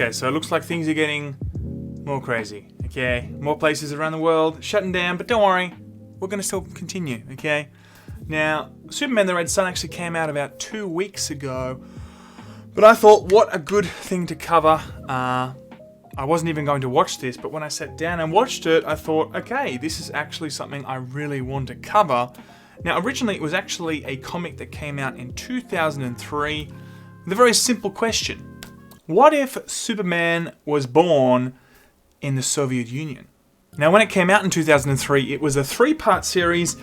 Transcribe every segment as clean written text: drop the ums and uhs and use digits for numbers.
Okay, so it looks like things are getting more crazy, okay? More places around the world shutting down, but don't worry, we're going to still continue, okay? Now, Superman the Red Sun actually came out about 2 weeks ago, but I thought, what a good thing to cover. I wasn't even going to watch this, but when I sat down and watched it, I thought, okay, this is actually something I really want to cover. Now, originally it was actually a comic that came out in 2003 with a very simple question. What if Superman was born in the Soviet Union? Now, when it came out in 2003, it was a 3-part series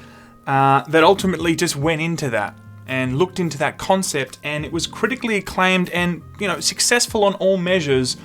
that ultimately just went into that and looked into that concept, and it was critically acclaimed and, successful on all measures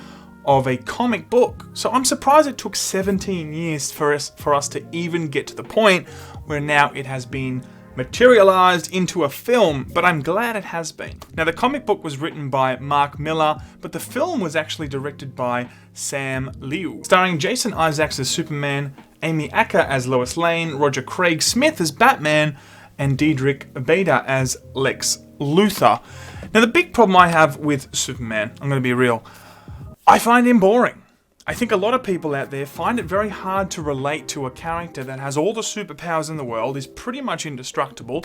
of a comic book. So I'm surprised it took 17 years for us to even get to the point where now it has been materialized into a film, but I'm glad it has been. Now, the comic book was written by Mark Millar, but the film was actually directed by Sam Liu, starring Jason Isaacs as Superman, Amy Acker as Lois Lane, Roger Craig Smith as Batman, and Diedrich Bader as Lex Luthor. Now, the big problem I have with Superman, I'm going to be real, I find him boring. I think a lot of people out there find it very hard to relate to a character that has all the superpowers in the world, is pretty much indestructible,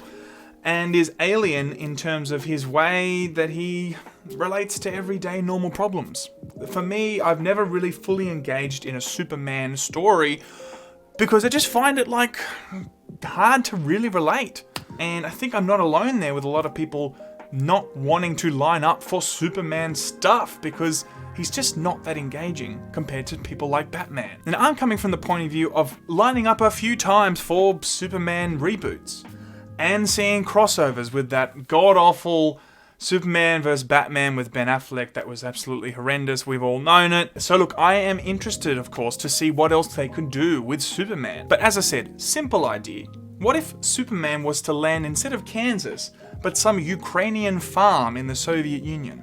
and is alien in terms of his way that he relates to everyday normal problems. For me, I've never really fully engaged in a Superman story because I just find it hard to really relate. And I think I'm not alone there with a lot of people not wanting to line up for Superman stuff because he's just not that engaging compared to people like Batman. And I'm coming from the point of view of lining up a few times for Superman reboots and seeing crossovers with that god-awful Superman vs. Batman with Ben Affleck that was absolutely horrendous. We've all known it. So look, I am interested, of course, to see what else they could do with Superman. But as I said, simple idea. What if Superman was to land instead of Kansas, but some Ukrainian farm in the Soviet Union?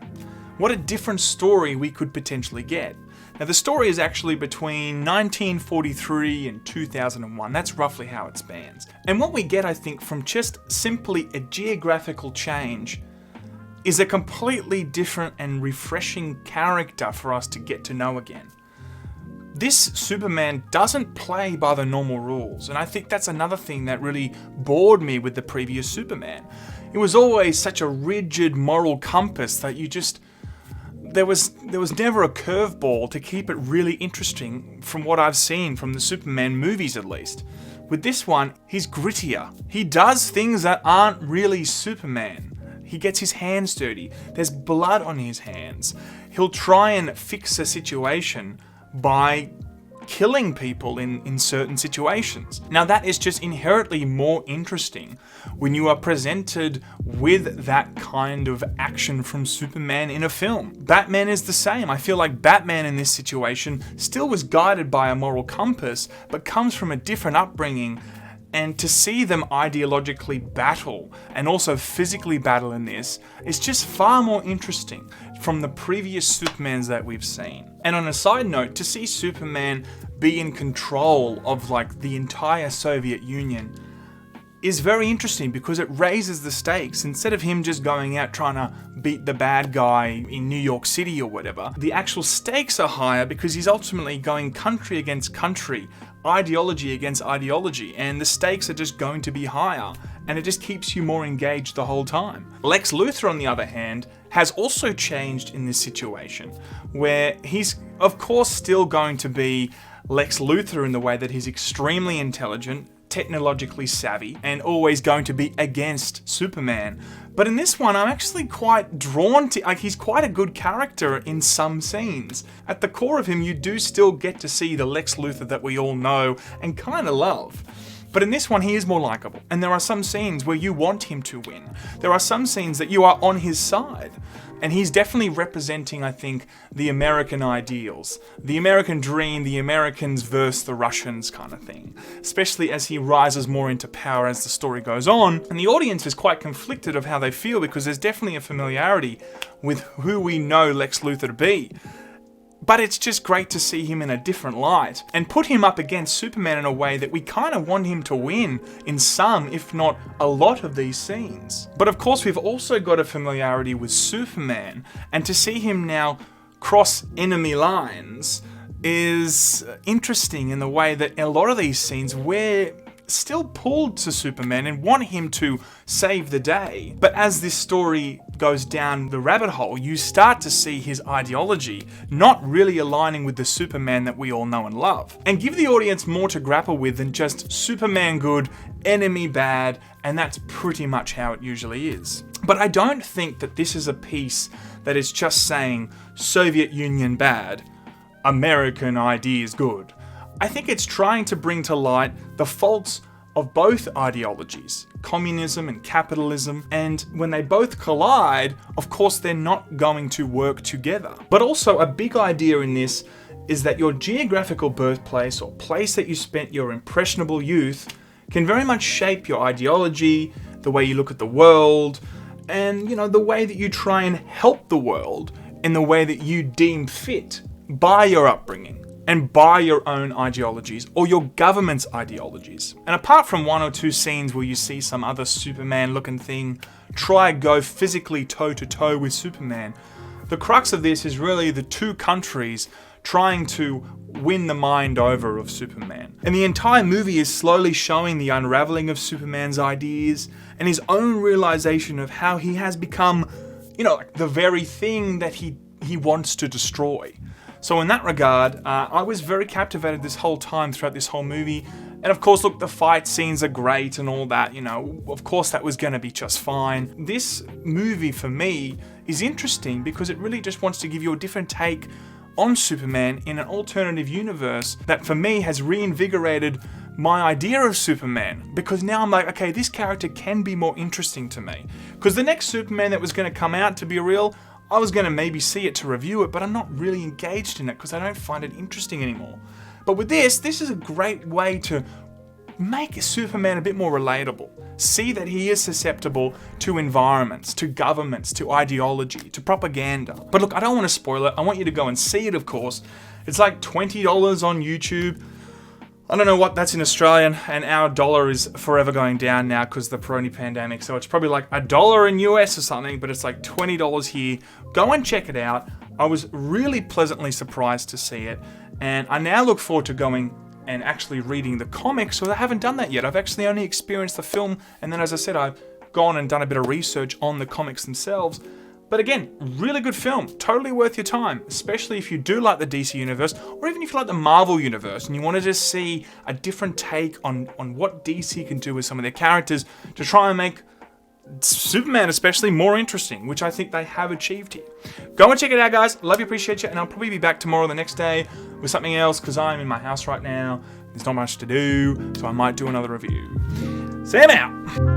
What a different story we could potentially get. Now, the story is actually between 1943 and 2001. That's roughly how it spans. And what we get, I think, from just simply a geographical change is a completely different and refreshing character for us to get to know again. This Superman doesn't play by the normal rules, and I think that's another thing that really bored me with the previous Superman. It was always such a rigid moral compass that there was never a curveball to keep it really interesting from what I've seen from the Superman movies at least. With this one, he's grittier. He does things that aren't really Superman. He gets his hands dirty. There's blood on his hands. He'll try and fix a situation by killing people in certain situations. Now, that is just inherently more interesting when you are presented with that kind of action from Superman in a film. Batman is the same. I feel like Batman in this situation still was guided by a moral compass, but comes from a different upbringing. And to see them ideologically battle and also physically battle in this is just far more interesting from the previous Supermans that we've seen. And on a side note, to see Superman be in control of the entire Soviet Union is very interesting because it raises the stakes. Instead of him just going out trying to beat the bad guy in New York City or whatever, the actual stakes are higher because he's ultimately going country against country, ideology against ideology, and the stakes are just going to be higher, and it just keeps you more engaged the whole time. Lex Luthor, on the other hand, has also changed in this situation, where he's, of course, still going to be Lex Luthor in the way that he's extremely intelligent, technologically savvy, and always going to be against Superman. But in this one, I'm actually quite drawn to, he's quite a good character in some scenes. At the core of him, you do still get to see the Lex Luthor that we all know and kind of love. But in this one, he is more likable. And there are some scenes where you want him to win. There are some scenes that you are on his side. And he's definitely representing, I think, the American ideals. The American dream, the Americans versus the Russians kind of thing. Especially as he rises more into power as the story goes on. And the audience is quite conflicted of how they feel because there's definitely a familiarity with who we know Lex Luthor to be. But it's just great to see him in a different light and put him up against Superman in a way that we kind of want him to win in some, if not a lot of these scenes. But of course, we've also got a familiarity with Superman, and to see him now cross enemy lines is interesting in the way that a lot of these scenes we're still pulled to Superman and want him to save the day. But as this story goes down the rabbit hole, you start to see his ideology not really aligning with the Superman that we all know and love, and give the audience more to grapple with than just Superman good, enemy bad, and that's pretty much how it usually is. But I don't think that this is a piece that is just saying Soviet Union bad, American ideas good. I think it's trying to bring to light the faults of both ideologies, communism and capitalism, and when they both collide, of course they're not going to work together. But also a big idea in this is that your geographical birthplace or place that you spent your impressionable youth can very much shape your ideology, the way you look at the world, and the way that you try and help the world in the way that you deem fit by your upbringing and by your own ideologies or your government's ideologies. And apart from one or two scenes where you see some other Superman looking thing try go physically toe to toe with Superman, the crux of this is really the two countries trying to win the mind over of Superman. And the entire movie is slowly showing the unraveling of Superman's ideas and his own realization of how he has become, the very thing that he wants to destroy. So in that regard, I was very captivated this whole time throughout this whole movie. And of course, look, the fight scenes are great and all that, of course that was going to be just fine. This movie for me is interesting because it really just wants to give you a different take on Superman in an alternative universe that for me has reinvigorated my idea of Superman, because now I'm like, okay, this character can be more interesting to me. Because the next Superman that was going to come out, to be real, I was going to maybe see it to review it, but I'm not really engaged in it because I don't find it interesting anymore. But with this is a great way to make Superman a bit more relatable. See that he is susceptible to environments, to governments, to ideology, to propaganda. But look, I don't want to spoil it. I want you to go and see it, of course. It's like $20 on YouTube. I don't know what that's in Australian, and our dollar is forever going down now because of the Peroni pandemic, so it's probably like $1 in US or something, but it's like $20 here. Go and check it out. I was really pleasantly surprised to see it, and I now look forward to going and actually reading the comics, so I haven't done that yet. I've actually only experienced the film, and then as I said, I've gone and done a bit of research on the comics themselves. But again, really good film, totally worth your time, especially if you do like the DC universe, or even if you like the Marvel universe and you wanted to see a different take on what DC can do with some of their characters to try and make Superman especially more interesting, which I think they have achieved here. Go and check it out, guys. Love you, appreciate you, and I'll probably be back tomorrow or the next day with something else because I'm in my house right now. There's not much to do, so I might do another review. See you out.